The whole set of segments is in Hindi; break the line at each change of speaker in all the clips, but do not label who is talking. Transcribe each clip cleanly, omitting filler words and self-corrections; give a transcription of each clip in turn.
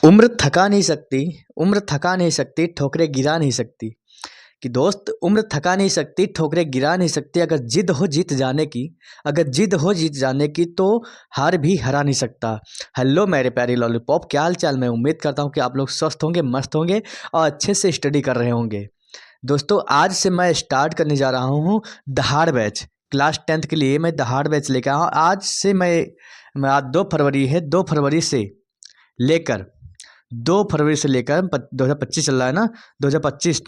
उम्र थका नहीं सकती, उम्र थका नहीं सकती, ठोकरें गिरा नहीं सकती। कि दोस्त उम्र थका नहीं सकती, ठोकरें गिरा नहीं सकती। अगर जिद हो जीत जाने की, अगर जिद हो जीत जाने की तो हार भी हरा नहीं सकता। हेलो मेरे प्यारे लॉलीपॉप, क्या हाल चाल। मैं उम्मीद करता हूँ कि आप लोग स्वस्थ होंगे, मस्त होंगे और अच्छे से स्टडी कर रहे होंगे। दोस्तों आज से मैं स्टार्ट करने जा रहा हूँ दहाड़ बैच। क्लास 10th के लिए मैं दहाड़ बैच लेकर आया हूँ। आज से मैं आज 2 फरवरी है, 2 फरवरी से लेकर 2 फरवरी से लेकर 2025 चल रहा है ना, 2025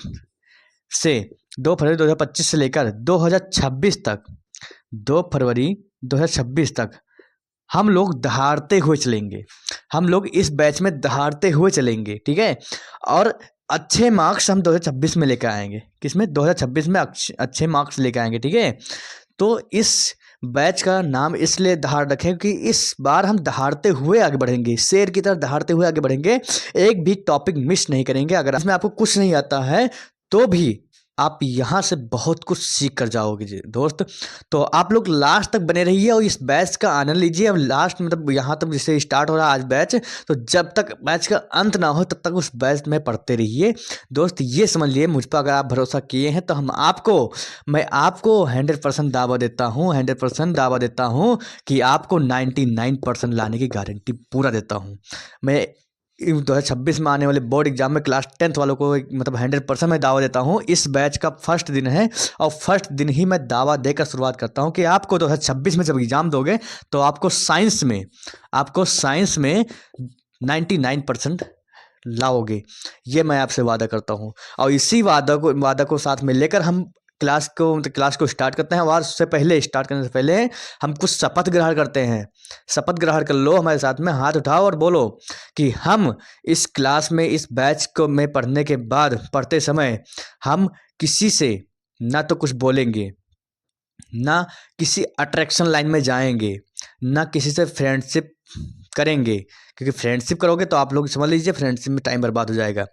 से 2 फरवरी 2025 से लेकर 2026 तक, 2 फरवरी 2026 तक हम लोग दहाड़ते हुए चलेंगे। हम लोग इस बैच में दहाड़ते हुए चलेंगे, ठीक है। और अच्छे मार्क्स हम 2026 में लेकर आएंगे। किसमें? 2026 में अच्छे मार्क्स लेकर आएंगे, ठीक है। तो इस बैच का नाम इसलिए दहाड़ रखें कि इस बार हम दहाड़ते हुए आगे बढ़ेंगे, शेर की तरह दहाड़ते हुए आगे बढ़ेंगे। एक भी टॉपिक मिस नहीं करेंगे। अगर इसमें आपको कुछ नहीं आता है तो भी आप यहाँ से बहुत कुछ सीख कर जाओगे जी दोस्त। तो आप लोग लास्ट तक बने रहिए और इस बैच का आनंद लीजिए। अब लास्ट मतलब यहाँ तक जैसे स्टार्ट हो रहा है आज बैच, तो जब तक बैच का अंत ना हो तब तक उस बैच में पढ़ते रहिए दोस्त। ये समझ लिए मुझ पर अगर आप भरोसा किए हैं तो मैं आपको 100% दावा देता हूँ, 100% दावा देता हूँ कि आपको 99% लाने की गारंटी पूरा देता हूँ मैं। 2026 में आने वाले बोर्ड एग्जाम में क्लास 10th वालों को मतलब 100% मैं दावा देता हूँ। इस बैच का फर्स्ट दिन है और फर्स्ट दिन ही मैं दावा देकर शुरुआत करता हूँ कि आपको 2026 में जब एग्जाम दोगे तो आपको साइंस में 99% लाओगे। ये मैं आपसे वादा करता हूँ। और इसी वादा को साथ में लेकर हम क्लास को स्टार्ट करते हैं। और उससे पहले स्टार्ट करने से पहले हम कुछ शपथ ग्रहण करते हैं। शपथ ग्रहण कर लो, हमारे साथ में हाथ उठाओ और बोलो कि हम इस क्लास में इस बैच को में पढ़ने के बाद पढ़ते समय हम किसी से ना तो कुछ बोलेंगे, ना किसी अट्रैक्शन लाइन में जाएंगे, ना किसी से फ्रेंडशिप करेंगे। क्योंकि फ्रेंडशिप करोगे तो आप लोग समझ लीजिए फ्रेंडशिप में टाइम बर्बाद हो जाएगा।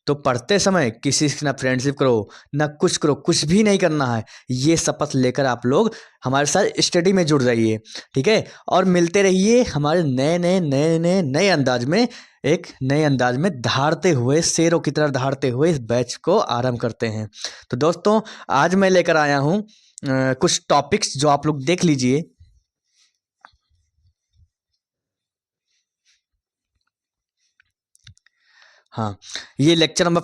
तो पढ़ते समय किसी से ना फ्रेंडशिप करो, ना कुछ करो, कुछ भी नहीं करना है। ये शपथ लेकर आप लोग हमारे साथ स्टडी में जुड़ जाइए, ठीक है। और मिलते रहिए हमारे नए अंदाज में, एक नए अंदाज में दहाड़ते हुए, शेरों की तरह दहाड़ते हुए इस बैच को आरंभ करते हैं। तो दोस्तों आज मैं लेकर आया हूँ कुछ टॉपिक्स जो आप लोग देख लीजिए। हाँ, ये लेक्चर नंबर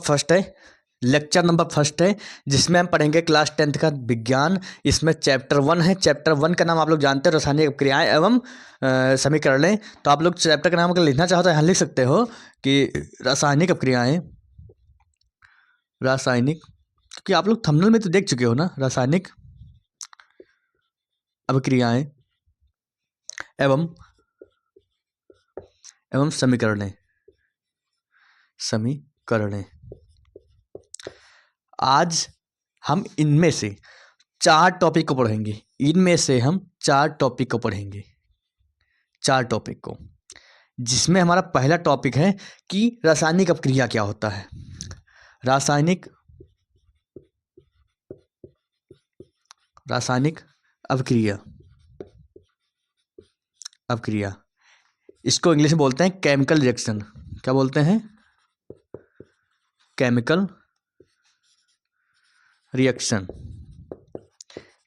फर्स्ट है जिसमें हम पढ़ेंगे क्लास 10th का विज्ञान। इसमें चैप्टर 1 है। चैप्टर 1 का नाम आप लोग जानते हैं, रासायनिक क्रियाएं एवं समीकरणें। तो आप लोग चैप्टर का नाम अगर लिखना चाहो तो यहाँ लिख सकते हो कि रासायनिक अपक्रियाएं, रासायनिक, क्योंकि आप लोग थंबनेल में तो देख चुके हो ना, रासायनिक अपक्रियाएं एवं एवं समीकरणें। आज हम इनमें से 4 टॉपिक को पढ़ेंगे। इनमें से हम 4 टॉपिक को पढ़ेंगे, 4 टॉपिक को, जिसमें हमारा पहला टॉपिक है कि रासायनिक अपक्रिया क्या होता है। रासायनिक रासायनिक अपक्रिया अपक्रिया इसको इंग्लिश में बोलते हैं केमिकल रिएक्शन। क्या बोलते हैं? केमिकल रिएक्शन,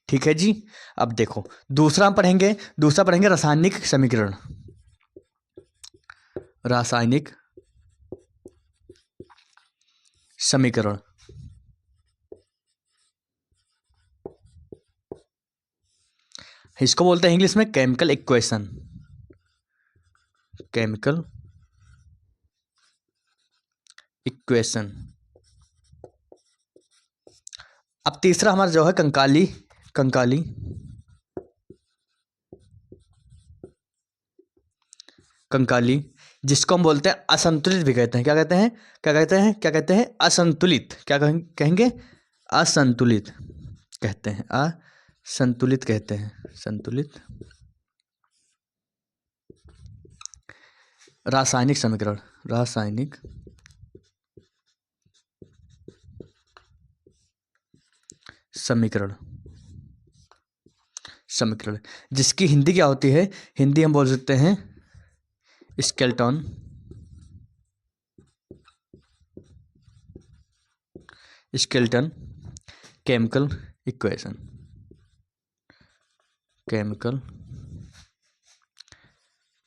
ठीक है जी। अब देखो दूसरा पढ़ेंगे रासायनिक समीकरण, रासायनिक समीकरण। इसको बोलते हैं इंग्लिश में केमिकल इक्वेशन, केमिकल इक्वेशन। अब तीसरा हमारा जो है कंकाली कंकाली कंकाली, जिसको हम बोलते हैं असंतुलित भी कहते हैं। क्या कहते हैं? असंतुलित। क्या कहेंगे? असंतुलित कहते हैं, असंतुलित कहते हैं, संतुलित। रासायनिक समीकरण, रासायनिक समीकरण समीकरण जिसकी हिंदी क्या होती है? हिंदी हम बोल सकते हैं skeleton, skeleton, chemical equation, chemical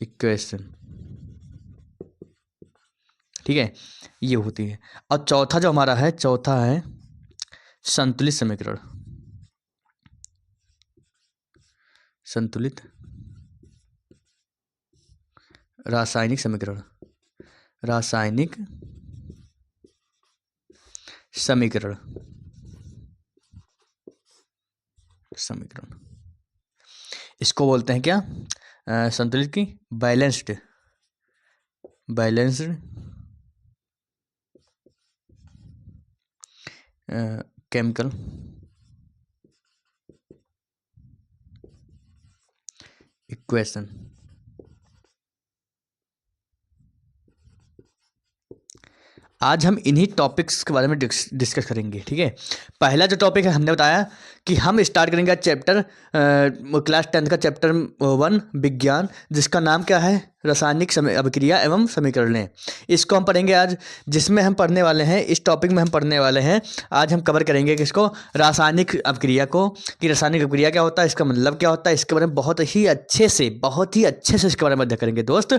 equation, ठीक है, ये होती है। और चौथा जो हमारा है, चौथा है संतुलित समीकरण, संतुलित रासायनिक समीकरण, रासायनिक समीकरण, समीकरण, इसको बोलते हैं क्या, संतुलित की बैलेंस्ड, बैलेंस्ड केमिकल इक्वेशन। आज हम इन्हीं टॉपिक्स के बारे में डिस्कस करेंगे, ठीक है। पहला जो टॉपिक है हमने बताया कि हम स्टार्ट करेंगे चैप्टर क्लास 10 का चैप्टर 1 विज्ञान, जिसका नाम क्या है, रासायनिक अभिक्रिया एवं समीकरणें। इसको हम पढ़ेंगे आज, जिसमें हम पढ़ने वाले हैं, इस टॉपिक में हम पढ़ने वाले हैं आज, हम कवर करेंगे किसको, रासायनिक अभिक्रिया को, कि रासायनिक अभिक्रिया क्या होता है, इसका मतलब क्या होता है, इसके बारे में बहुत ही अच्छे से इसके बारे में अध्ययन करेंगे दोस्त।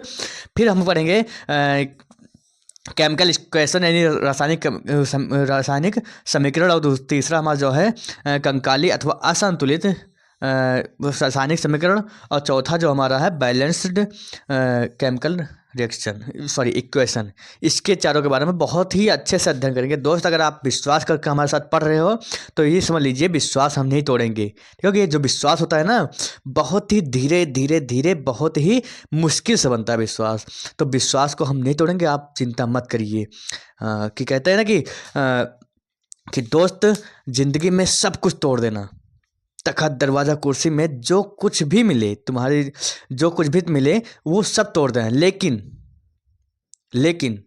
फिर हम पढ़ेंगे केमिकल इक्वेशन यानी रासायनिक समीकरण, और तीसरा हमारा जो है कंकाली अथवा असंतुलित रासायनिक समीकरण, और चौथा जो हमारा है balanced chemical reaction, sorry equation. इसके चारों के बारे में बहुत ही अच्छे से अध्ययन करेंगे दोस्त। अगर आप विश्वास करके हमारे साथ पढ़ रहे हो तो ये समझ लीजिए विश्वास हम नहीं तोड़ेंगे, क्योंकि जो विश्वास होता है ना, बहुत ही धीरे धीरे धीरे बहुत ही मुश्किल से बनता है विश्वास। तो विश्वास को हम नहीं तोड़ेंगे, आप चिंता मत करिए। कि कहते हैं ना कि दोस्त, जिंदगी में सब कुछ तोड़ देना, तखत दरवाजा कुर्सी में जो कुछ भी मिले, तुम्हारी जो कुछ भी मिले वो सब तोड़ दें, लेकिन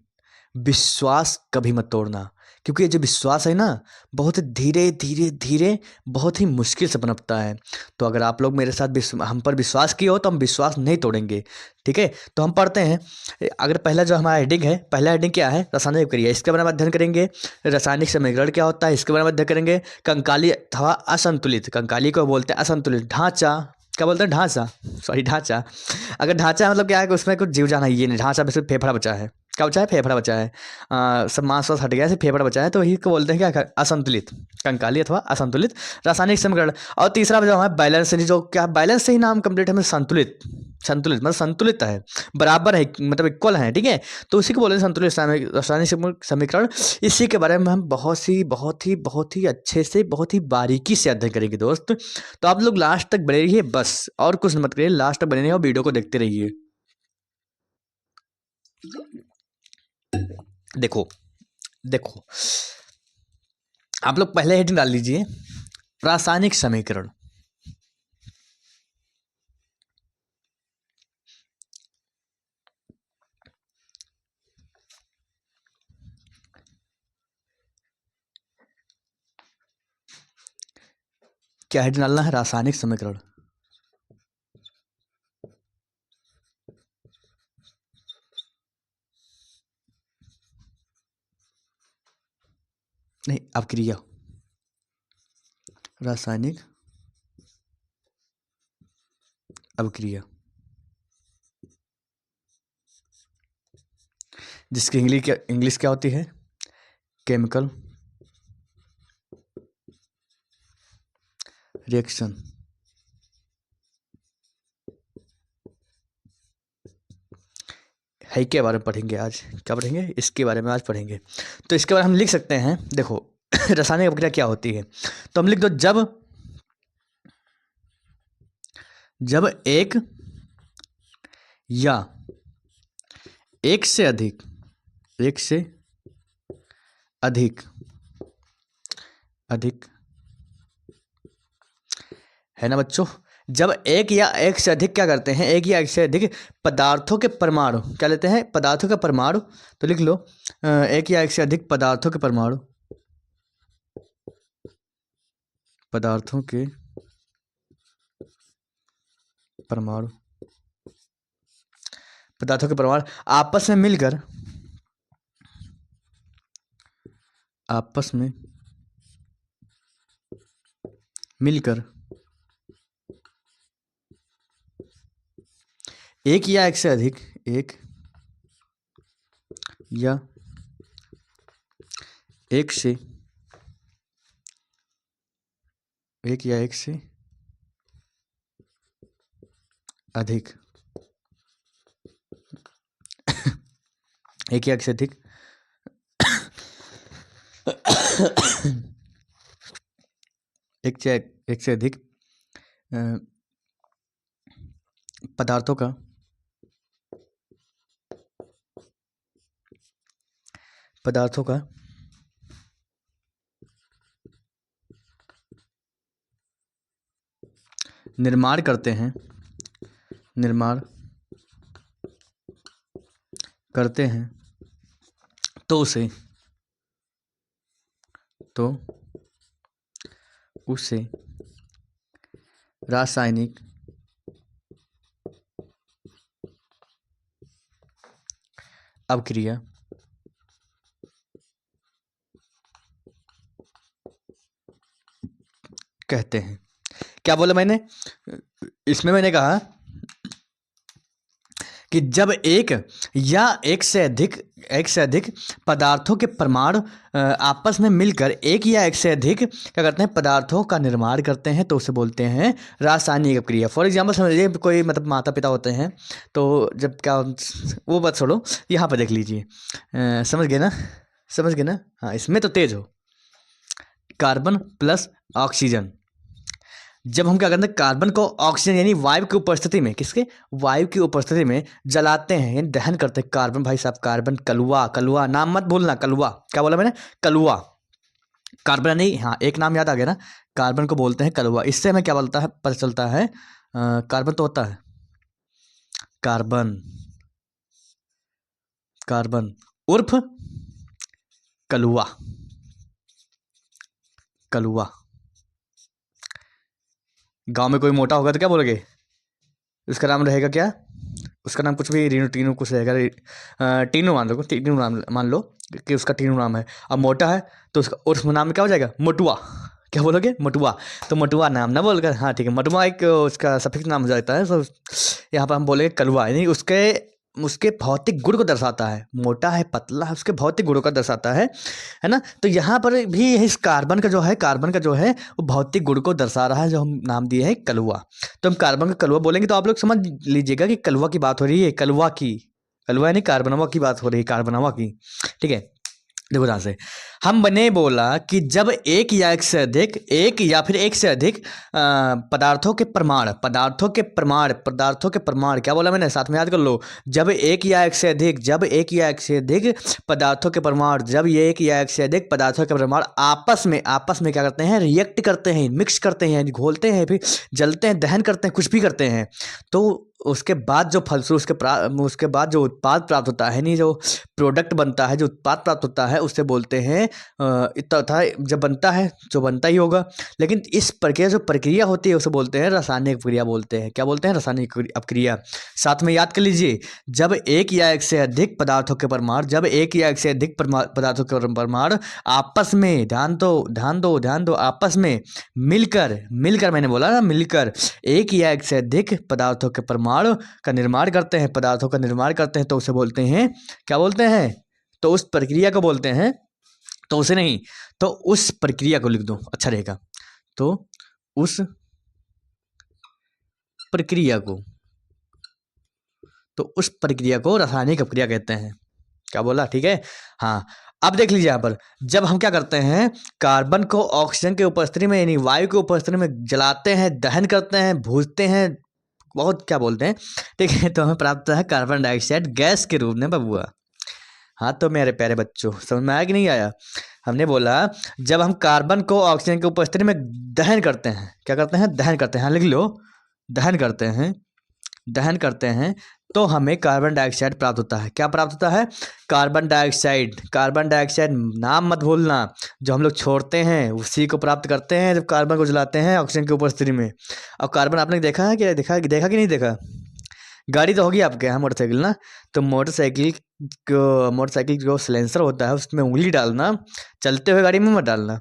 विश्वास कभी मत तोड़ना, क्योंकि ये जो विश्वास है ना, बहुत धीरे धीरे धीरे बहुत ही मुश्किल से पनपता है। तो अगर आप लोग मेरे साथ हम पर विश्वास किए हो तो हम विश्वास नहीं तोड़ेंगे, ठीक है। तो हम पढ़ते हैं। अगर पहला जो हमारा हेडिंग है, पहला हेडिंग क्या है, रासायनिक अभिक्रिया, इसके बारे में अध्ययन करेंगे। रासायनिक समीकरण क्या होता है, इसके बारे में अध्ययन करेंगे। कंकाली अथवा असंतुलित, कंकाली को बोलते हैं असंतुलित, ढांचा, क्या बोलते हैं, ढांचा, सॉरी ढांचा। अगर ढांचा मतलब क्या है कि उसमें कुछ जीव जाना, ये नहीं, ढांचा में सिर्फ फेफड़ा बचा है, क्या बचा है, फेफड़ा बचा है, सब मांस वास हट गया, सिर्फ फेफड़ा बचा है, तो यही को बोलते हैं क्या, असंतुलित, कंकाली अथवा असंतुलित रासायनिक समीकरण। और तीसरा जो है बैलेंस, जो क्या, बैलेंस से ही नाम कंप्लीट है, मतलब संतुलित, संतुलित मतलब संतुलित है, बराबर है, मतलब इक्वल है, ठीक है। तो उसी को बोलते हैं संतुलित रासायनिक समीकरण। इसी के बारे में हम बहुत ही अच्छे से, बहुत ही बारीकी से अध्ययन करेंगे दोस्त। तो आप लोग लास्ट तक बने रहिए बस, और कुछ मत करिए, लास्ट तक बने रहिए और वीडियो को देखते रहिए। देखो देखो, आप लोग पहले हेडिंग डाल लीजिए, रासायनिक समीकरण। क्या हेडिंग डालना है, रासायनिक समीकरण। नहीं, अभिक्रिया, रासायनिक अभिक्रिया, जिसकी इंग्लिश क्या होती है, केमिकल रिएक्शन। है के बारे में पढ़ेंगे आज, क्या पढ़ेंगे, इसके बारे में आज पढ़ेंगे। तो इसके बारे में हम लिख सकते हैं, देखो रासायनिक अभिक्रिया क्या होती है, तो हम लिख दो, जब एक या एक से अधिक अधिक है ना बच्चों, जब एक या एक से अधिक क्या करते हैं, एक या एक से अधिक पदार्थों के परमाणु, क्या लेते हैं, पदार्थों के परमाणु, तो लिख लो एक या एक से अधिक पदार्थों के परमाणु, पदार्थों के परमाणु आपस में मिलकर एक या एक से अधिक एक या एक से एक या एक से अधिक एक या एक से अधिक एक से अधिक पदार्थों का निर्माण करते हैं तो उसे रासायनिक अपक्रिया कहते हैं। क्या बोला मैंने? इसमें मैंने कहा कि जब एक या एक से अधिक पदार्थों के परमाणु आपस में मिलकर एक या एक से अधिक क्या करते हैं, पदार्थों का निर्माण करते हैं, तो उसे बोलते हैं रासायनिक अपक्रिया। फॉर एग्जांपल समझिए कोई मतलब माता पिता होते हैं, तो जब क्या, वो बात छोड़ो, यहाँ पर देख लीजिए, समझ गए ना? हाँ, इसमें तो तेज हो। कार्बन प्लस ऑक्सीजन, जब हम क्या करते हैं, कार्बन को ऑक्सीजन यानी वायु की उपस्थिति में, किसके, वायु की उपस्थिति में जलाते हैं यानी दहन करते हैं। कार्बन, भाई साहब, कार्बन, कलुआ, नाम मत भूलना, कलुआ। क्या बोला मैंने? कलुआ। कार्बन नहीं, हाँ, एक नाम याद आ गया ना, कार्बन को बोलते हैं कलुआ। इससे हमें क्या बोलता है, पता चलता है कार्बन तो होता है कार्बन उर्फ कलुआ। गांव में कोई मोटा होगा तो क्या बोलोगे? उसका नाम रहेगा क्या? उसका नाम कुछ भी, रीनू टीनू कुछ रहेगा, टीनू मान लो कि उसका टीनू नाम है। अब मोटा है तो उसका उर्फ नाम क्या हो जाएगा? मोटुआ। क्या बोलोगे? मोटुआ। तो मोटुआ नाम ना बोलकर, हाँ ठीक है, मोटुआ एक उसका सफिक्स नाम हो जाता है। तो यहाँ पर हम बोलेंगे कलुआ, यानी उसके भौतिक गुण को दर्शाता है। मोटा है, पतला है, उसके भौतिक गुणों का दर्शाता है ना? तो यहाँ पर भी इस कार्बन का जो है वो भौतिक गुण को दर्शा रहा है, जो हम नाम दिए हैं कलुआ। तो हम कार्बन का कलुआ बोलेंगे तो आप लोग समझ लीजिएगा कि कलुआ की बात हो रही है, कलुआ यानी कार्बनवा की बात हो रही है, कार्बनवा की। ठीक है, देखो ध्यान से, हमने बोला कि जब एक या फिर एक से अधिक पदार्थों के प्रमाण, क्या बोला मैंने, साथ में याद कर लो। जब एक या एक से अधिक पदार्थों के परमाणु आपस में क्या करते हैं, रिएक्ट करते हैं, मिक्स करते हैं, घोलते हैं, फिर जलते हैं, दहन करते हैं, कुछ भी करते हैं, तो उसके बाद जो फलस्वरूप उसके बाद जो उत्पाद प्राप्त होता है, नहीं, जो प्रोडक्ट बनता है, जो उत्पाद प्राप्त होता है, उसे बोलते हैं इतना था, जब बनता है जो बनता ही होगा, लेकिन इस प्रक्रिया जो प्रक्रिया होती है उसे बोलते हैं रासायनिक अपक्रिया बोलते हैं। क्या बोलते हैं? रासायनिक अपक्रिया। साथ में याद कर लीजिए, जब एक या एक से अधिक पदार्थों के परमाणु आपस में, ध्यान दो, आपस में मिलकर, मैंने बोला ना, मिलकर एक या एक से अधिक पदार्थों के परमाणु का निर्माण करते हैं, तो उसे बोलते हैं, क्या बोलते हैं? तो उस प्रक्रिया को बोलते हैं, तो उसे नहीं, तो उस प्रक्रिया को लिख दो, अच्छा रहेगा। तो उस प्रक्रिया को रासायनिक अपक्रिया कहते हैं। क्या बोला? ठीक है, हाँ। अब देख लीजिए यहाँ पर, जब हम क्या करते हैं, कार्बन को ऑक्सीजन के उपस्थिति में यानी वायु के उपस्थिति में जलाते हैं, दहन करते हैं, भूनते हैं, बहुत क्या बोलते हैं, ठीक है, तो हमें प्राप्त होता है कार्बन डाइऑक्साइड गैस के रूप में, बबुआ। हाँ, तो मेरे प्यारे बच्चों, समझ में आया कि नहीं आया? हमने बोला जब हम कार्बन को ऑक्सीजन के उपस्थिति में दहन करते हैं, क्या करते हैं? दहन करते हैं, हाँ लिख लो, दहन करते हैं, तो हमें कार्बन डाइऑक्साइड प्राप्त होता है। क्या प्राप्त होता है? कार्बन डाइऑक्साइड, नाम मत भूलना, जो हम लोग छोड़ते हैं उसी को प्राप्त करते हैं जब कार्बन को जलाते हैं ऑक्सीजन की उपस्थिति में। अब कार्बन आपने देखा है कि कि नहीं देखा? गाड़ी तो होगी आपके यहाँ, मोटरसाइकिल ना, तो मोटरसाइकिल जो साइलेंसर होता है उसमें उंगली डालना, चलते हुए गाड़ी में मत डालना।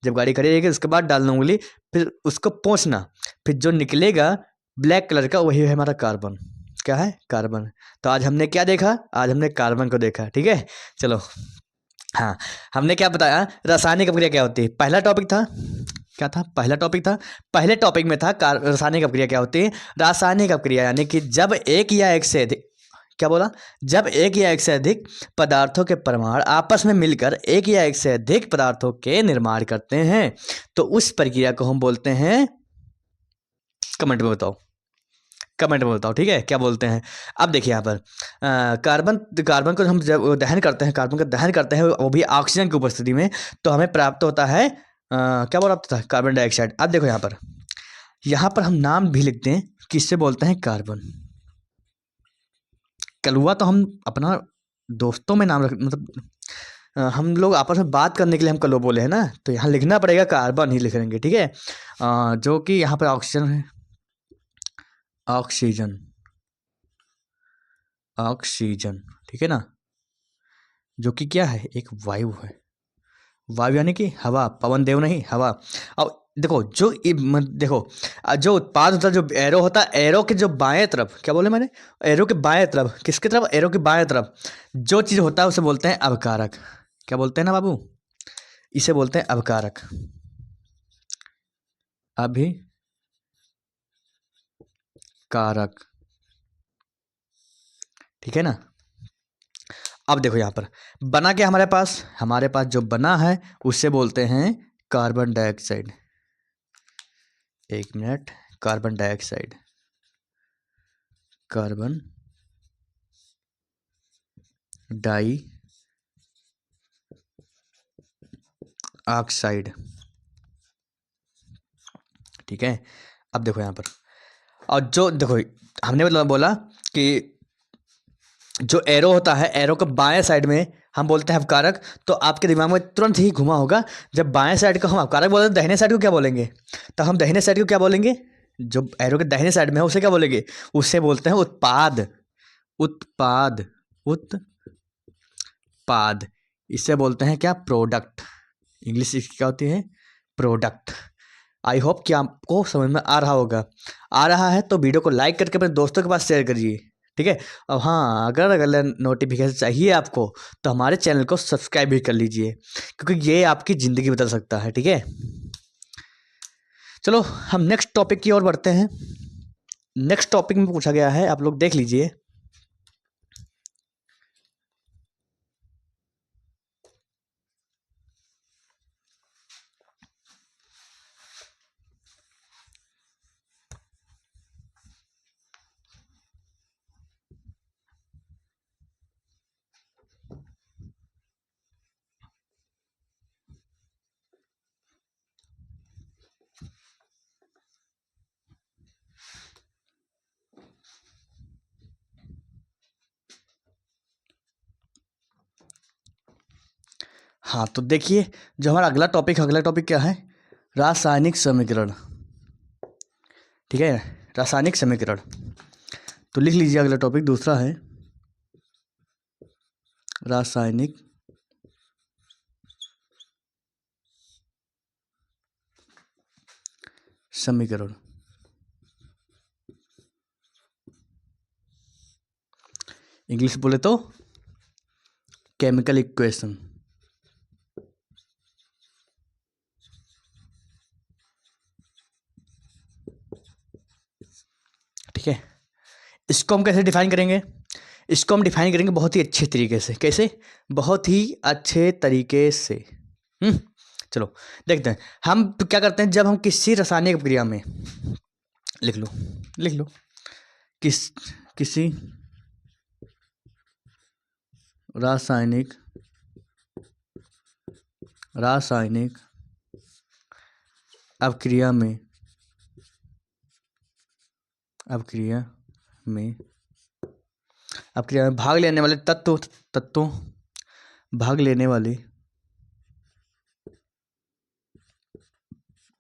जब गाड़ी खड़ी रहेगी उसके बाद डालना उंगली, फिर उसको पोंछना, फिर जो निकलेगा ब्लैक कलर का वही है हमारा कार्बन। क्या है? कार्बन। तो आज हमने क्या देखा? आज हमने कार्बन को देखा। ठीक है, चलो। हाँ, हमने क्या बताया? रासायनिक अपक्रिया क्या होती है। पहला टॉपिक था क्या था? पहला टॉपिक था, पहले टॉपिक में था रासायनिक अपक्रिया क्या होती है। रासायनिक अपक्रिया यानी कि जब एक या एक से अधिक, क्या बोला? जब एक या एक से अधिक पदार्थों के परमाणु आपस में मिलकर एक या एक से अधिक पदार्थों के निर्माण करते हैं तो उस प्रक्रिया को हम बोलते हैं, कमेंट में बताओ, कमेंट में बताओ। ठीक है, क्या बोलते हैं? अब देखिए यहाँ पर कार्बन, कार्बन को हम जब दहन करते हैं, कार्बन का दहन करते हैं वो भी ऑक्सीजन की उपस्थिति में, तो हमें प्राप्त होता है क्या प्राप्त होता है? Carbon dioxide. अब देखो यहाँ पर हम नाम भी लिखते हैं, किससे बोलते हैं? कार्बन। कलुआ तो हम अपना दोस्तों में नाम रख, मतलब हम लोग आपस में बात करने के लिए हम कलुआ बोले हैं ना, तो यहाँ लिखना पड़ेगा कार्बन ही लिखेंगे। ठीक है, जो कि यहाँ पर ऑक्सीजन है, ऑक्सीजन, ऑक्सीजन। ठीक है ना, जो कि क्या है? एक वायु है। वायु यानी कि हवा, पवन देव नहीं, हवा। अब देखो देखो जो उत्पाद होता है, जो एरो होता है, एरो के जो बाएं तरफ, क्या बोले मैंने? एरो के बाएं तरफ, किसके तरफ? एरो के बाएं तरफ जो चीज़ होता है उसे बोलते हैं अवकारक। क्या बोलते हैं ना बाबू? इसे बोलते हैं अवकारक। अभिकारक। ठीक है ना। अब देखो यहाँ पर बना क्या हमारे पास जो बना है उससे बोलते हैं कार्बन डाइऑक्साइड। एक minute, carbon dioxide, carbon dioxide. ठीक है, अब देखो यहाँ पर, और जो देखो हमने मतलब बोला कि जो एरो होता है, एरो के बाएं साइड में हम बोलते हैं अवकारक। तो आपके दिमाग में तुरंत ही घुमा होगा, जब बाएं साइड को हम अवकारक बोलते हैं, दाहिने साइड को क्या बोलेंगे? तो हम दाहिने साइड को क्या बोलेंगे? जो एरो के दाहिने साइड में है उसे क्या बोलेंगे? उससे बोलते हैं उत्पाद। उत्पाद, उत्पाद। इससे बोलते हैं क्या? प्रोडक्ट। इंग्लिश इसकी क्या होती है? प्रोडक्ट। आई होप कि आपको समझ में आ रहा होगा। आ रहा है तो वीडियो को लाइक करके अपने दोस्तों के पास शेयर करिए। ठीक है, अब हाँ, अगर अगर नोटिफिकेशन चाहिए आपको तो हमारे चैनल को सब्सक्राइब भी कर लीजिए, क्योंकि ये आपकी ज़िंदगी बदल सकता है। ठीक है, चलो हम नेक्स्ट टॉपिक की ओर बढ़ते हैं। नेक्स्ट टॉपिक में पूछा गया है, आप लोग देख लीजिए। हाँ, तो देखिए, जो हमारा अगला टॉपिक क्या है? रासायनिक समीकरण। ठीक है, रासायनिक समीकरण। तो लिख लीजिए, अगला टॉपिक दूसरा है रासायनिक समीकरण। इंग्लिश बोले तो केमिकल इक्वेशन। ठीक है, इसको हम कैसे डिफाइन करेंगे? इसको हम डिफाइन करेंगे बहुत ही अच्छे तरीके से। कैसे? बहुत ही अच्छे तरीके से। चलो देखते हैं। हम क्या करते हैं, जब हम किसी रासायनिक प्रक्रिया में, लिख लो, लिख लो, किसी रासायनिक रासायनिक अपक्रिया में अपक्रिया में अपक्रिया में भाग लेने वाले तत्वों भाग लेने वाले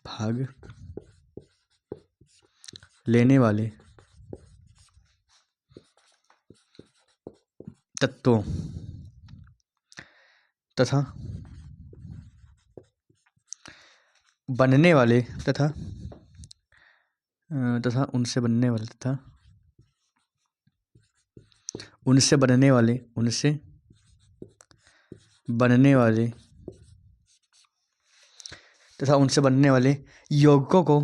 भाग लेने वाले तत्वों तथा बनने वाले तथा तथा उनसे बनने वाले तथा उनसे बनने वाले तथा उनसे बनने वाले यौगिकों को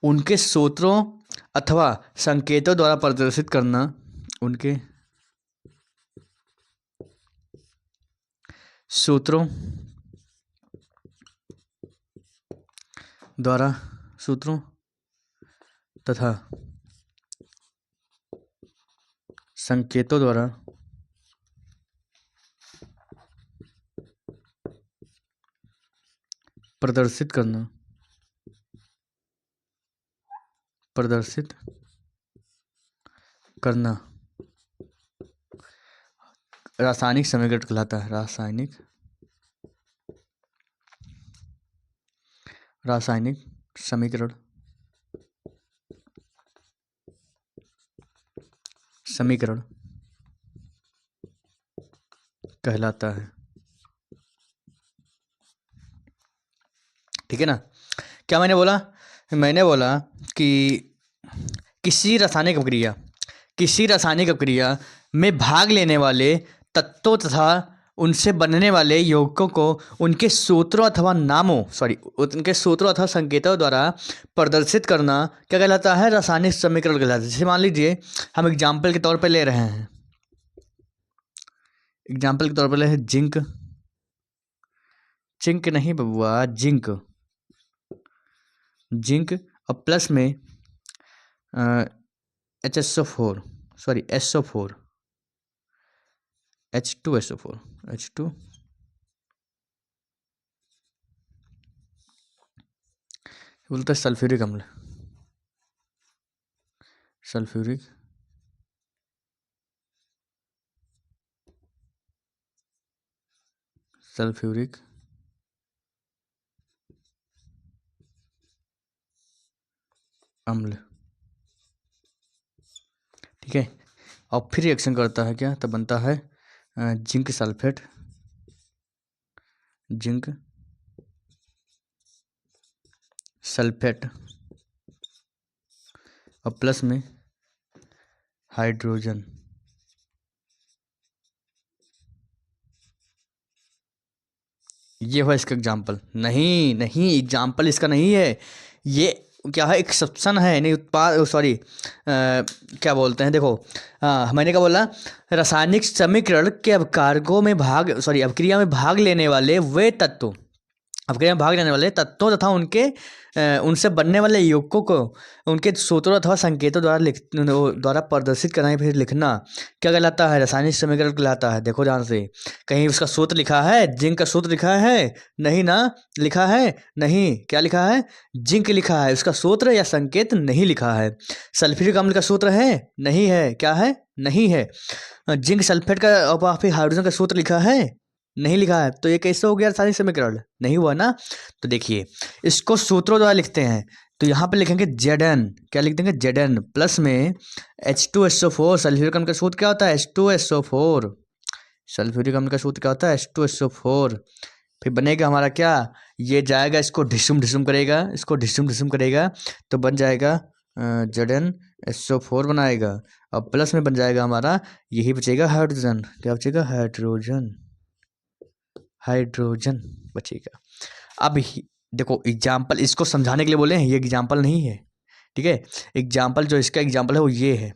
उनके सूत्रों अथवा संकेतों द्वारा प्रदर्शित करना सूत्रों तथा संकेतों द्वारा प्रदर्शित करना रासायनिक समीकरण कहलाता है। रासायनिक समीकरण कहलाता है। ठीक है ना। क्या मैंने बोला कि किसी रासायनिक प्रक्रिया में भाग लेने वाले तत्वों तथा उनसे बनने वाले यौगिकों को उनके सूत्रों अथवा संकेतों द्वारा प्रदर्शित करना क्या कहलाता है? रासायनिक समीकरण कहलाता है। जैसे मान लीजिए हम एग्जाम्पल के तौर पे ले रहे हैं, जिंक नहीं बबुआ, जिंक और प्लस में H2SO4 बोलता है सल्फ्यूरिक अम्ल, सल्फ्यूरिक अम्ल। ठीक है। और फिर रिएक्शन करता है क्या? तब बनता है जिंक सल्फेट और प्लस में हाइड्रोजन। ये हुआ इसका एग्जाम्पल। नहीं एग्जाम्पल इसका नहीं है, ये क्या है, एक्सेप्शन है। नहीं क्या बोलते हैं, देखो मैंने क्या बोला, रासायनिक समीकरण के अभिक्रिया में भाग लेने वाले तत्वों तथा उनसे बनने वाले यौगिकों को उनके सूत्रों अथवा संकेतों द्वारा प्रदर्शित करना या फिर लिखना क्या कहलाता है? रासायनिक समीकरण कहलाता है। देखो ध्यान से, कहीं उसका सूत्र लिखा है? जिंक का सूत्र लिखा है? नहीं ना, लिखा है? नहीं। क्या लिखा है? जिंक लिखा है, उसका सूत्र या संकेत नहीं लिखा है। सल्फ्यूरिक अम्ल का सूत्र है? नहीं है। क्या है? नहीं है। जिंक सल्फेट का और फिर हाइड्रोजन का सूत्र लिखा है? नहीं लिखा है। तो ये कैसे हो गया रासायनिक समीकरण? नहीं हुआ ना। तो देखिए, इसको सूत्रों द्वारा लिखते हैं, तो यहाँ पे लिखेंगे Zn। क्या लिख देंगे? Zn प्लस में H2SO4। सल्फ्यूरिक अम्ल का सूत्र क्या होता है? H2SO4। सल्फ्यूरिक अम्ल का सूत्र क्या होता है? H2SO4। फिर बनेगा हमारा क्या, ये जाएगा, इसको ढिसुम करेगा, तो बन जाएगा ZnSO4 बनाएगा, और प्लस में बन जाएगा हमारा, यही बचेगा हाइड्रोजन। क्या बचेगा? हाइड्रोजन बचेगा। अब देखो एग्जाम्पल, इसको समझाने के लिए बोले हैं, ये एग्जाम्पल नहीं है। ठीक है। एग्जाम्पल जो इसका एग्जाम्पल है वो ये है,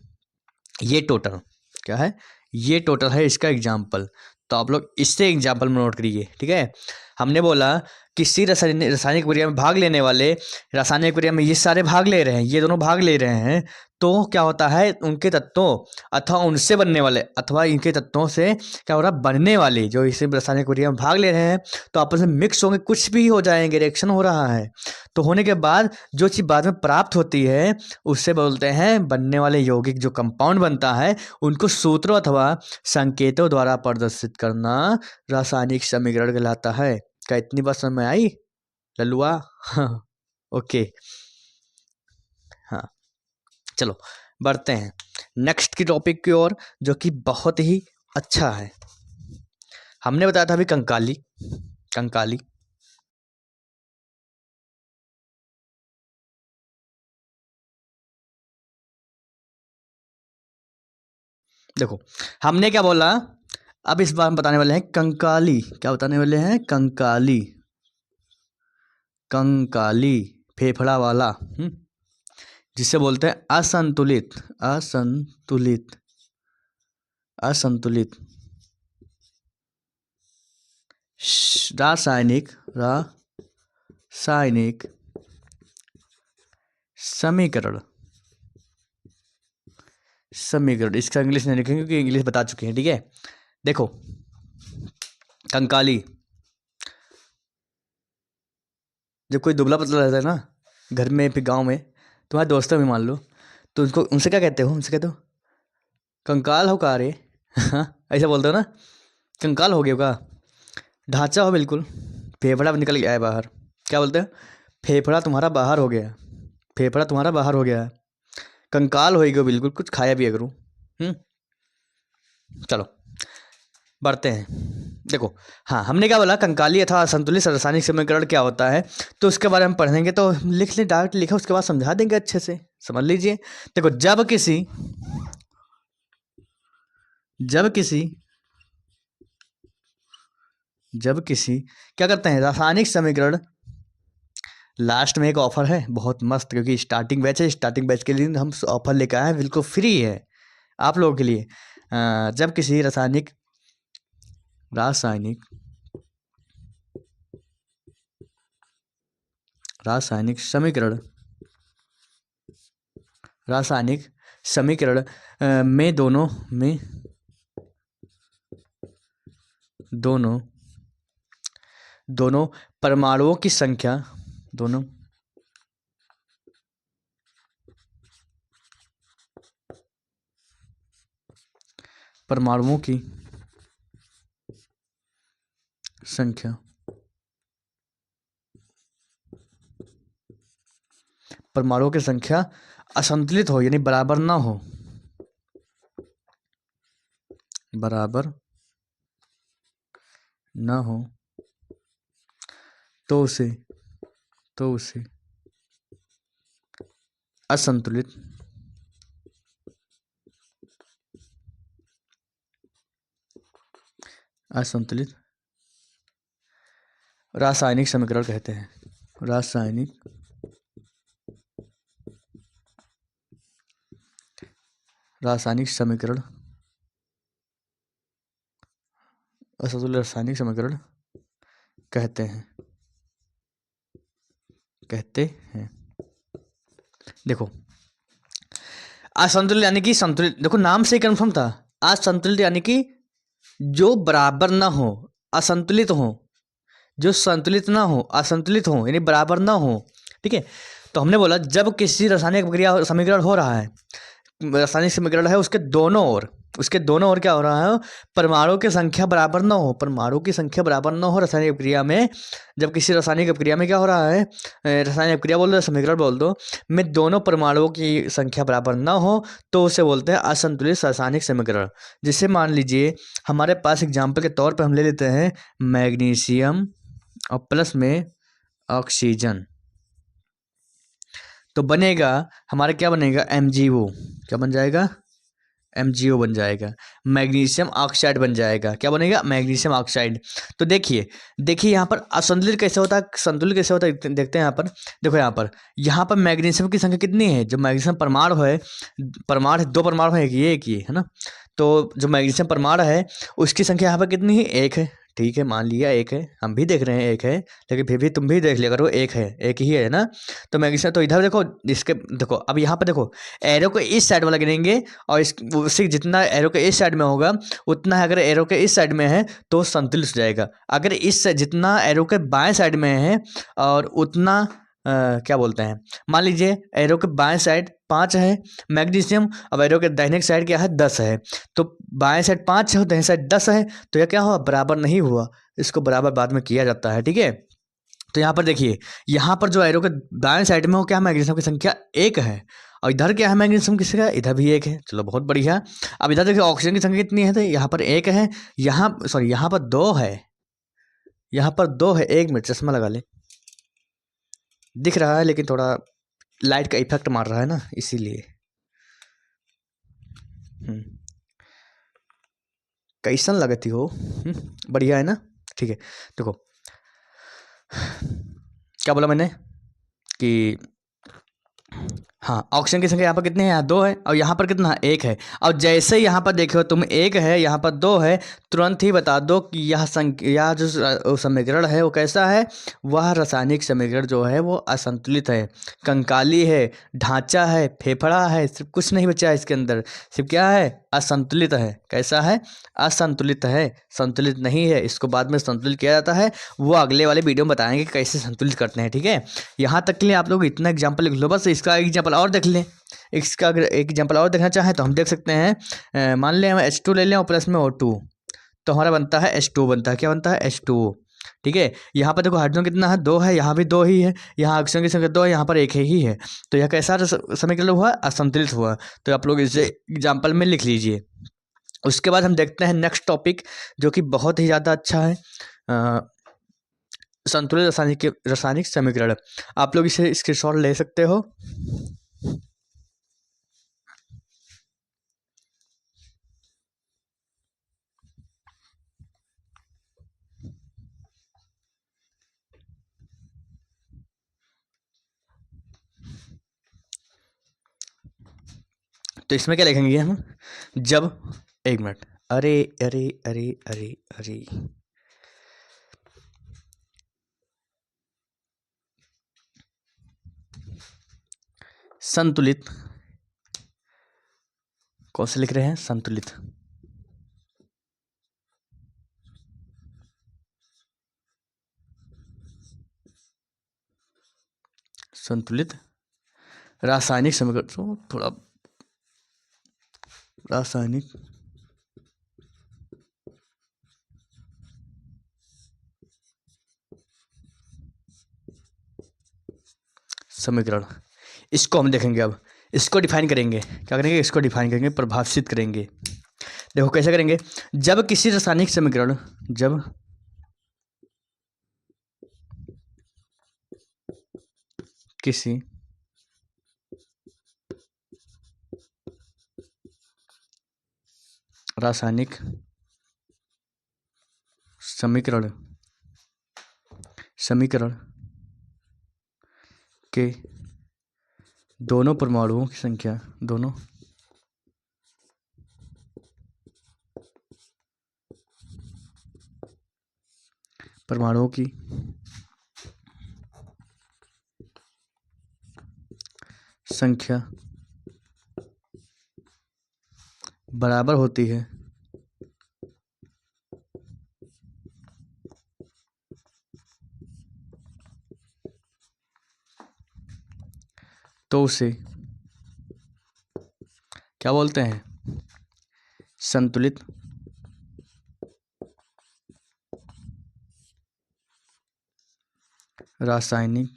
ये टोटल क्या है, ये टोटल है इसका एग्जाम्पल। तो आप लोग इससे एग्जाम्पल में नोट करिए। ठीक है। हमने बोला किसी रासायनिक प्रक्रिया में भाग लेने वाले, रासायनिक प्रक्रिया में ये सारे भाग ले रहे हैं, ये दोनों भाग ले रहे हैं, तो क्या होता है, उनके तत्वों अथवा उनसे बनने वाले अथवा इनके तत्वों से क्या हो रहा है, बनने वाले जो इस रासायनिक प्रक्रिया में भाग ले रहे हैं, तो आपस में मिक्स होंगे, कुछ भी हो जाएंगे, रिएक्शन हो रहा है। तो होने के बाद जो चीज़ बाद में प्राप्त होती है उससे बोलते हैं बनने वाले यौगिक, जो कंपाउंड बनता है उनको सूत्रों अथवा संकेतों द्वारा प्रदर्शित करना रासायनिक समीकरण कहलाता है। क्या इतनी बात समझ में आई लल्लुआ? ओके। चलो बढ़ते हैं नेक्स्ट की टॉपिक की ओर, जो कि बहुत ही अच्छा है। हमने बताया था अभी कंकाली। कंकाली देखो, हमने क्या बोला, अब इस बार हम बताने वाले हैं कंकाली। क्या बताने वाले हैं? कंकाली। कंकाली फेफड़ा वाला, जिसे बोलते हैं असंतुलित। असंतुलित। असंतुलित रासायनिक। रासायनिक समीकरण। समीकरण, इसका इंग्लिश नहीं लिखेंगे क्योंकि इंग्लिश बता चुके हैं, ठीक है। देखो कंकाली, जब कोई दुबला पतला रहता है ना घर में फिर गांव में, तुम्हारे दोस्तों में मान लो, तो उनको उनसे क्या कहते हो? उनसे कहते हो कंकाल हो का रे। हाँ, ऐसा बोलते हो ना, कंकाल हो गया का, ढांचा हो बिल्कुल, फेफड़ा निकल गया है बाहर। क्या बोलते हैं? फेफड़ा तुम्हारा बाहर हो गया। फेफड़ा तुम्हारा बाहर हो गया है, कंकाल हो गया बिल्कुल, कुछ खाया पिया करूँ। चलो बढ़ते हैं। देखो, हाँ हमने क्या बोला, कंकाली अथवा असंतुलित रासायनिक समीकरण क्या होता है, तो उसके बारे में पढ़ेंगे। तो लिख ले, डायरेक्ट लिखा, उसके बाद समझा देंगे अच्छे से, समझ लीजिए। देखो, जब किसी क्या करते हैं, रासायनिक समीकरण। लास्ट में एक ऑफर है बहुत मस्त, क्योंकि स्टार्टिंग बैच है, स्टार्टिंग बैच के लिए हम ऑफर लेकर आए हैं, बिल्कुल फ्री है आप लोगों के लिए। जब किसी रासायनिक समीकरण रासायनिक समीकरण में दोनों परमाणुओं की संख्या, दोनों परमाणुओं की संख्या असंतुलित हो, यानी बराबर ना हो, तो उसे असंतुलित रासायनिक समीकरण कहते हैं। रासायनिक समीकरण असंतुलित रासायनिक समीकरण कहते हैं। देखो, असंतुलित यानी कि संतुलित, देखो नाम से ही कंफर्म था। असंतुलित यानी कि जो बराबर ना हो, असंतुलित हो। जो संतुलित ना हो, असंतुलित हो, यानी बराबर ना हो, ठीक है। तो हमने बोला, जब किसी रासायनिक क्रिया समीकरण हो रहा है, रासायनिक समीकरण है, उसके दोनों ओर क्या हो रहा है, परमाणु की संख्या बराबर ना हो। रासायनिक क्रिया में, जब किसी रासायनिक क्रिया में क्या हो रहा है, रासायनिक क्रिया बोल दो, समीकरण बोल दो, में दोनों परमाणुओं की संख्या बराबर ना हो, तो उसे बोलते हैं असंतुलित रासायनिक समीकरण। जिसे मान लीजिए हमारे पास एग्जाम्पल के तौर पर हम ले लेते हैं मैग्नीशियम और प्लस में ऑक्सीजन, तो बनेगा हमारा, क्या बनेगा, MgO। क्या बन जाएगा? MgO बन जाएगा। मैग्नीशियम ऑक्साइड बन जाएगा। क्या बनेगा? Magnesium oxide. तो देखिए यहाँ पर असंतुलित कैसे होता है, संतुलित कैसे होता है, देखते हैं यहाँ पर। देखो यहाँ पर मैग्नीशियम की संख्या कितनी है, जो मैग्नीशियम परमाणु है, दो परमाणु है, एक ही है ना। तो जो मैग्नीशियम परमाणु है उसकी संख्या यहाँ पर कितनी है? एक है। ठीक है, मान लिया एक है, हम भी देख रहे हैं एक है, लेकिन फिर भी तुम भी देख लिया करो, एक है, एक ही है ना। तो मैग्नीशियम, तो इधर देखो, इसके देखो, अब यहाँ पर देखो, एरो को इस साइड वाला गिनेंगे, और इस उससे जितना एरो के इस साइड में होगा उतना है, अगर एरो के इस साइड में है तो संतुलित हो जाएगा। अगर जितना एरो के बाएं साइड में है और उतना क्या बोलते हैं, मान लीजिए एरो के बाएं साइड 5 है मैग्नीशियम, अब एरो के दाहिने साइड क्या है, 10 है। तो बाएं साइड 5 है, दाहिने साइड 10 है, तो यह क्या हुआ, बराबर नहीं हुआ। इसको बराबर बाद में किया जाता है, ठीक है। तो यहाँ पर देखिए, यहाँ पर जो एरो के दाएं साइड में हो, क्या मैग्नीशियम की संख्या 1 है, और इधर क्या है मैग्नीशियम की संख्या, इधर भी 1 है। चलो बहुत बढ़िया। अब इधर देखिए ऑक्सीजन की संख्या कितनी है, तो यहाँ पर 1 है, यहाँ सॉरी यहाँ पर 2 है, यहाँ पर 2 है। 1 मिनट चश्मा लगा ले, दिख रहा है लेकिन थोड़ा लाइट का इफेक्ट मार रहा है ना, इसीलिए। कैसन लगती हो? बढ़िया है ना? ठीक है। देखो क्या बोला मैंने कि हाँ, ऑक्सीजन की संख्या यहाँ पर कितनी है, यहाँ 2 है, और यहाँ पर कितना है, 1 है। और जैसे यहाँ पर देखो तुम 1 है, यहाँ पर 2 है, तुरंत ही बता दो कि यह संख्या जो समीकरण है वो कैसा है, वह रासायनिक समीकरण जो है वो असंतुलित है, कंकाली है, ढांचा है, फेफड़ा है, सिर्फ कुछ नहीं बचा है इसके अंदर, सिर्फ क्या है, असंतुलित है। कैसा है? असंतुलित है, संतुलित नहीं है। इसको बाद में संतुलित किया जाता है, वो अगले वाले वीडियो में बताएंगे कि कैसे संतुलित करते हैं। ठीक है, यहाँ तक के लिए आप लोग इतना एग्जाम्पल लिख लो बस। इसका एग्जाम्पल और देख लें, इसका अगर एक एग्जाम्पल और देखना चाहें तो हम देख सकते हैं। मान लें हम H2 ले लें और प्लस में O2, तो हमारा बनता है H2 बनता है। क्या बनता है? H2। ठीक है, यहाँ पर देखो हाइड्रोजन कितना है, 2 है, यहाँ भी 2 ही है, यहाँ ऑक्सीजन की संख्या 2 है, यहाँ पर 1 ही है। तो यह कैसा समीकरण हुआ? असंतुलित हुआ। तो आप लोग इसे एग्जाम्पल में लिख लीजिए। उसके बाद हम देखते हैं नेक्स्ट टॉपिक, जो कि बहुत ही ज़्यादा अच्छा है, संतुलित रासायनिक समीकरण। आप लोग इसे स्क्रीनशॉट ले सकते हो। तो इसमें क्या लिखेंगे हम? जब, एक मिनट, अरे अरे अरे अरे अरे, संतुलित, कौन से लिख रहे हैं? संतुलित। संतुलित रासायनिक समीकरण, तो थोड़ा रासायनिक समीकरण, इसको हम देखेंगे। अब इसको डिफाइन करेंगे। क्या करेंगे? इसको डिफाइन करेंगे, परिभाषित करेंगे। देखो कैसे करेंगे। जब किसी रासायनिक समीकरण, जब किसी रासायनिक समीकरण के दोनों परमाणुओं की संख्या, दोनों परमाणुओं की संख्या बराबर होती है, तो उसे क्या बोलते हैं? संतुलित रासायनिक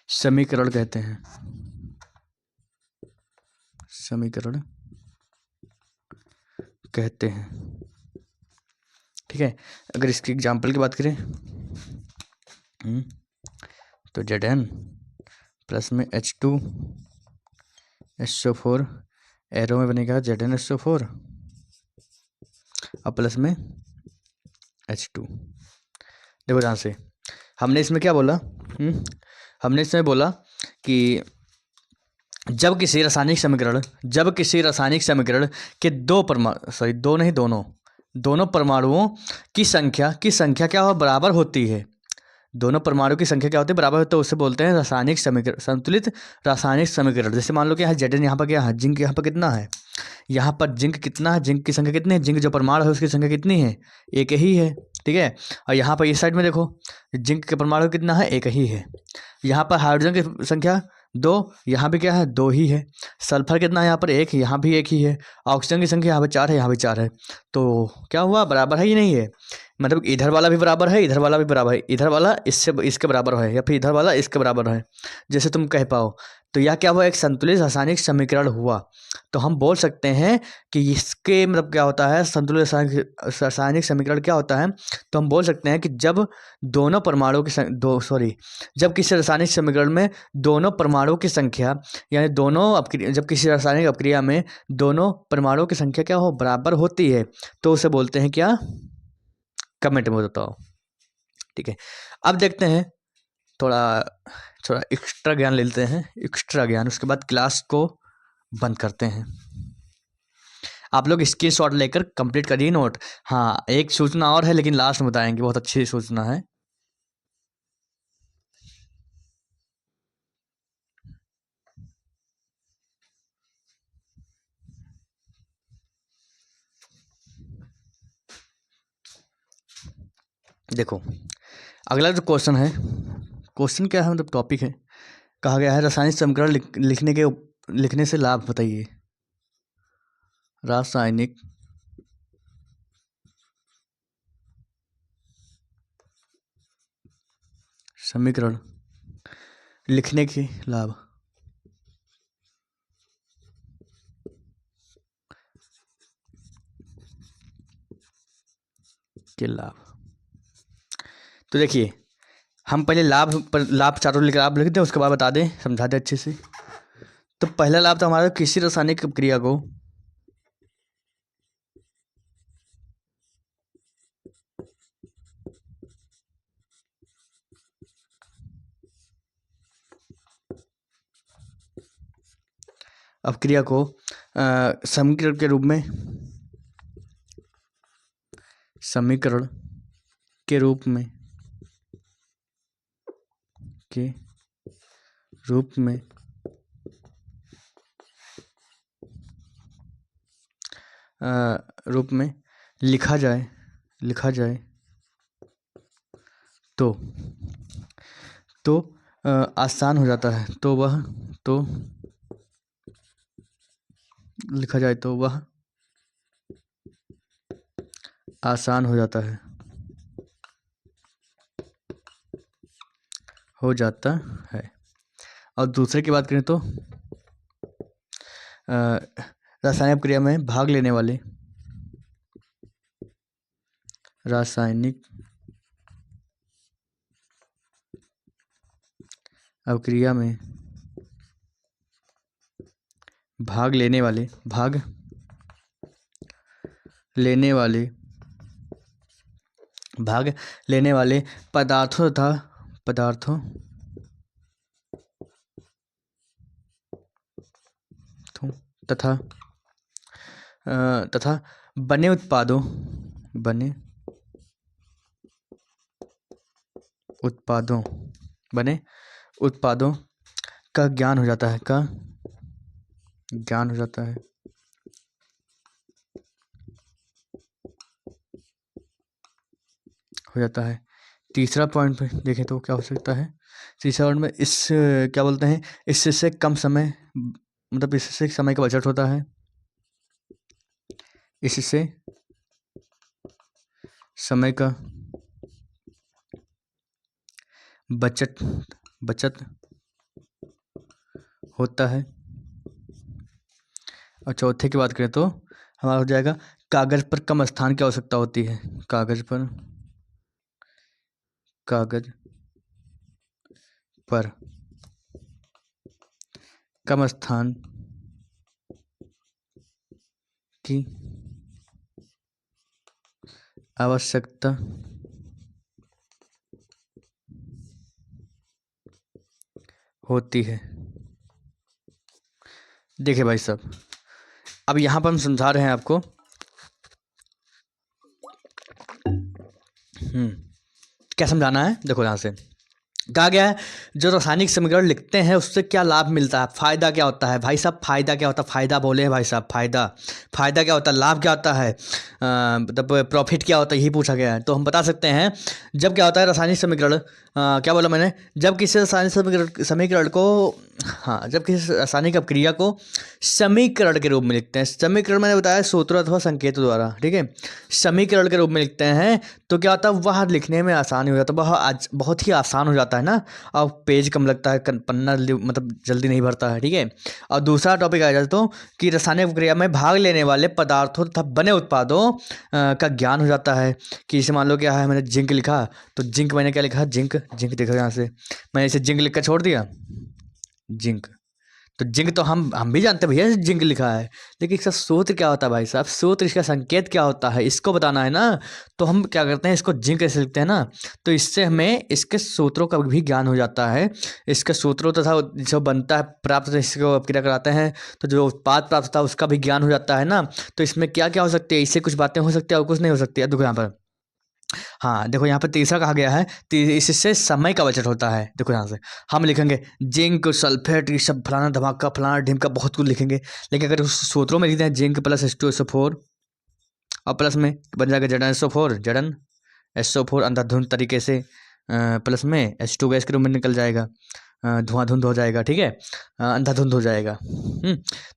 समीकरण कहते हैं। समीकरण कहते हैं। ठीक है, अगर इसकी एग्जाम्पल की बात करें तो Zn प्लस में H2SO4, एरो में बनेगा ZnSO4 और प्लस में H2। देखो ध्यान से, हमने इसमें क्या बोला? हमने इसमें बोला कि जब किसी रासायनिक समीकरण के दोनों परमाणुओं की संख्या क्या हो, बराबर होती है। दोनों परमाणु की संख्या क्या होती है? बराबर होती है। तो उसे बोलते हैं रासायनिक समीकरण, संतुलित रासायनिक समीकरण। जैसे मान लो कि यहाँ Zn यहाँ पर क्या है, जिंक यहाँ पर कितना है, यहाँ पर जिंक कितना है, जिंक की संख्या कितनी है, जिंक जो परमाणु है उसकी संख्या कितनी है? 1 ही है। ठीक है, और यहाँ पर इस साइड में देखो जिंक के परमाणु कितना है? 1 ही है। यहाँ पर हाइड्रोजन की संख्या 2, यहाँ भी क्या है? 2 ही है। सल्फर कितना है? यहाँ पर 1, यहाँ भी 1 ही है। ऑक्सीजन की संख्या यहाँ पर 4 है, यहाँ भी 4 है। तो क्या हुआ? बराबर है ही नहीं है। मतलब इधर वाला भी बराबर है, इधर वाला भी बराबर है, इधर वाला इससे इसके बराबर है, या फिर इधर वाला इसके बराबर है, जैसे तुम कह पाओ। तो यह क्या हुआ, एक संतुलित रासायनिक समीकरण हुआ। तो हम बोल सकते हैं कि इसके मतलब क्या होता है, संतुलित रासायनिक समीकरण क्या होता है। तो हम बोल सकते हैं कि जब दोनों परमाणुओं की जब किसी रासायनिक समीकरण में दोनों परमाणुओं की संख्या, यानी जब किसी रासायनिक अपक्रिया में दोनों परमाणुओं की संख्या क्या हो, बराबर होती है, तो उसे बोलते हैं क्या, कमेंट में बताओ। ठीक है, अब देखते हैं थोड़ा थोड़ा एक्स्ट्रा ज्ञान ले लेते हैं, एक्स्ट्रा ज्ञान, उसके बाद क्लास को बंद करते हैं। आप लोग स्क्रीनशॉट लेकर कंप्लीट करिए नोट। हाँ, एक सूचना और है, लेकिन लास्ट में बताएंगे, बहुत अच्छी सूचना है। देखो, अगला जो क्वेश्चन है, क्वेश्चन क्या है मतलब टॉपिक है, कहा गया है रासायनिक समीकरण लिखने से लाभ बताइए। रासायनिक समीकरण लिखने के लाभ। के लाभ, तो देखिए, हम पहले लाभ चारों लाभ लिख दें, उसके बाद बता दें, समझा दें अच्छे से। तो पहला लाभ तो हमारा किसी रासायनिक क्रिया को अपक्रिया को समीकरण के रूप में के रूप में लिखा जाए तो आसान हो जाता है, लिखा जाए तो वह आसान हो जाता है, और दूसरे की बात करें तो रासायनिक क्रिया में भाग लेने वाले रासायनिक अभिक्रिया में भाग लेने वाले पदार्थों तथा बने उत्पादों का ज्ञान हो जाता है। तीसरा पॉइंट पे देखें तो क्या हो सकता है, तीसरा पॉइंट में क्या बोलते हैं, इससे कम समय, मतलब इससे समय का बचत होता है, इससे समय का बचत होता है। और चौथे की बात करें तो हमारा हो जाएगा, कागज पर कम स्थान की आवश्यकता होती है, कागज पर कम स्थान की आवश्यकता होती है। देखिए भाई साहब, अब यहाँ पर हम समझा रहे हैं आपको, क्या समझाना है, देखो यहाँ से कहा गया है, जो रासायनिक समीकरण लिखते हैं उससे क्या लाभ मिलता है, फायदा क्या होता है भाई साहब, फायदा क्या होता है, फायदा बोले हैं भाई साहब, फायदा क्या होता है, लाभ क्या होता है, मतलब प्रॉफिट क्या होता है, यही पूछा गया है। तो हम बता सकते हैं, जब क्या होता है रासायनिक समीकरण, क्या बोला मैंने, जब किसी रासायनिक समीकरण को हाँ, जब किसी रासायनिक अपक्रिया को समीकरण के रूप में लिखते हैं, समीकरण मैंने बताया सूत्रों अथवा संकेतों द्वारा, ठीक है। समीकरण के रूप में लिखते हैं तो क्या होता है, वह लिखने में आसानी हो जाता है, वह बहुत ही आसान हो जाता है ना, और पेज कम लगता है, पन्ना मतलब जल्दी नहीं भरता है, ठीक है। और दूसरा टॉपिक आ जाता तो कि रासायनिक अपक्रिया में भाग लेने वाले पदार्थों तथा बने उत्पादों का ज्ञान हो जाता है। कि जैसे मान लो क्या है, मैंने जिंक लिखा, तो जिंक मैंने क्या लिखा, जिंक, जिंक देखो यहाँ से मैंने इसे जिंक लिख कर छोड़ दिया, जिंक। तो जिंक तो हम भी जानते हैं भैया जिंक लिखा है, लेकिन इसका सूत्र क्या होता है भाई साहब, सूत्र इसका संकेत क्या होता है, इसको बताना है ना। तो हम क्या करते हैं, इसको जिंक ऐसे लिखते हैं ना, तो इससे हमें इसके सूत्रों का भी ज्ञान हो जाता है। इसके सूत्रों तथा जो बनता है प्राप्त, इसको अपक्रिया कराते हैं तो जो उत्पाद प्राप्त होता है उसका भी ज्ञान हो जाता है ना। तो इसमें क्या क्या हो सकती है, इससे कुछ बातें हो सकती है और कुछ नहीं हो सकती है। देखो यहाँ पर, हाँ देखो यहाँ पे तीसरा कहा गया है, इससे समय का बचत होता है। देखो यहाँ से हम लिखेंगे जिंक सल्फेट, ये सब फलाना धमाका फलाना ढिमका बहुत कुछ लिखेंगे, लेकिन अगर उस सूत्रों में लिखते हैं जिंक प्लस H2SO4 और प्लस में बन जाएगा Zn जड़न SO4 अंधाधुंध तरीके से, प्लस में H2 गैस के रूप में निकल जाएगा, धुआंधुंध हो जाएगा, ठीक है, अंधाधुंध हो जाएगा।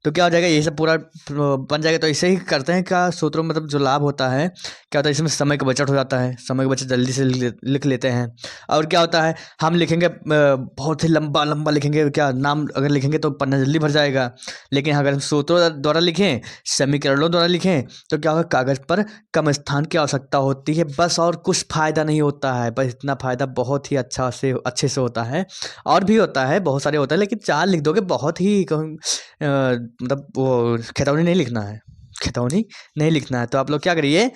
तो क्या हो जाएगा, ये सब पूरा बन जाएगा। तो इसे ही करते हैं क्या सूत्रों में, मतलब जो लाभ होता है क्या होता है, इसमें समय का बचत हो जाता है, समय का बचत जल्दी से लिख लेते हैं। और क्या होता है, हम लिखेंगे बहुत ही लंबा लंबा लिखेंगे, क्या नाम अगर लिखेंगे तो पन्ना जल्दी भर जाएगा। लेकिन अगर हम सूत्रों द्वारा लिखें, समीकरणों द्वारा लिखें, तो क्या होगा, कागज पर कम स्थान की आवश्यकता होती है बस, और कुछ फायदा नहीं होता है, बस इतना फायदा बहुत ही अच्छे से होता है। और भी होता है, बहुत सारे होता है, लेकिन 4 लिख दोगे बहुत ही मतलब वो खतौनी नहीं लिखना है, खतौनी नहीं लिखना है। तो आप लोग क्या करिए,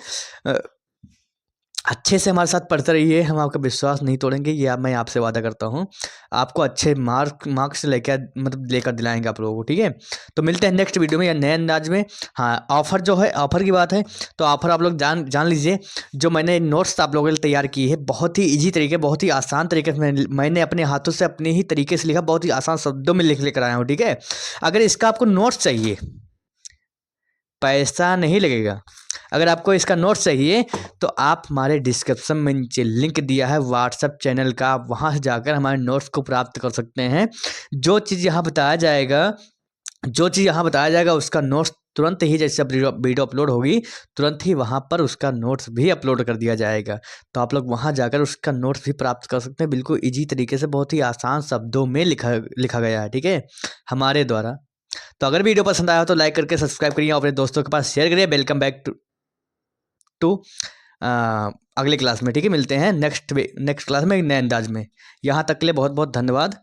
अच्छे से हमारे साथ पढ़ते रहिए, हम आपका विश्वास नहीं तोड़ेंगे, ये मैं आपसे वादा करता हूँ। आपको अच्छे मार्क्स लेकर दिलाएंगे आप लोगों को, ठीक है। तो मिलते हैं नेक्स्ट वीडियो में या नए अंदाज में। हाँ, ऑफ़र जो है, ऑफ़र की बात है, तो ऑफ़र आप लोग जान लीजिए। जो मैंने नोट्स आप लोगों के लिए तैयार की है, बहुत ही ईजी तरीके, बहुत ही आसान तरीके से मैंने अपने हाथों से अपने ही तरीके से लिखा, बहुत ही आसान शब्दों में लिख लेकर आया हूँ, ठीक है। अगर इसका आपको नोट्स चाहिए, पैसा नहीं लगेगा, अगर आपको इसका नोट्स चाहिए तो आप हमारे डिस्क्रिप्शन में नीचे लिंक दिया है व्हाट्सएप चैनल का, आप वहाँ से जाकर हमारे नोट्स को प्राप्त कर सकते हैं। जो चीज़ यहाँ बताया जाएगा उसका नोट्स तुरंत ही, जैसे वीडियो अपलोड होगी तुरंत ही वहाँ पर उसका नोट्स भी अपलोड कर दिया जाएगा। तो आप लोग वहाँ जाकर उसका नोट्स भी प्राप्त कर सकते हैं, बिल्कुल ईजी तरीके से, बहुत ही आसान शब्दों में लिखा गया है, ठीक है, हमारे द्वारा। तो अगर वीडियो पसंद आया हो तो लाइक करके सब्सक्राइब करिए और अपने दोस्तों के पास शेयर करिए। वेलकम बैक टू अगले क्लास में, ठीक है। मिलते हैं नेक्स्ट क्लास में एक नए अंदाज में। यहाँ तक के लिए बहुत बहुत धन्यवाद।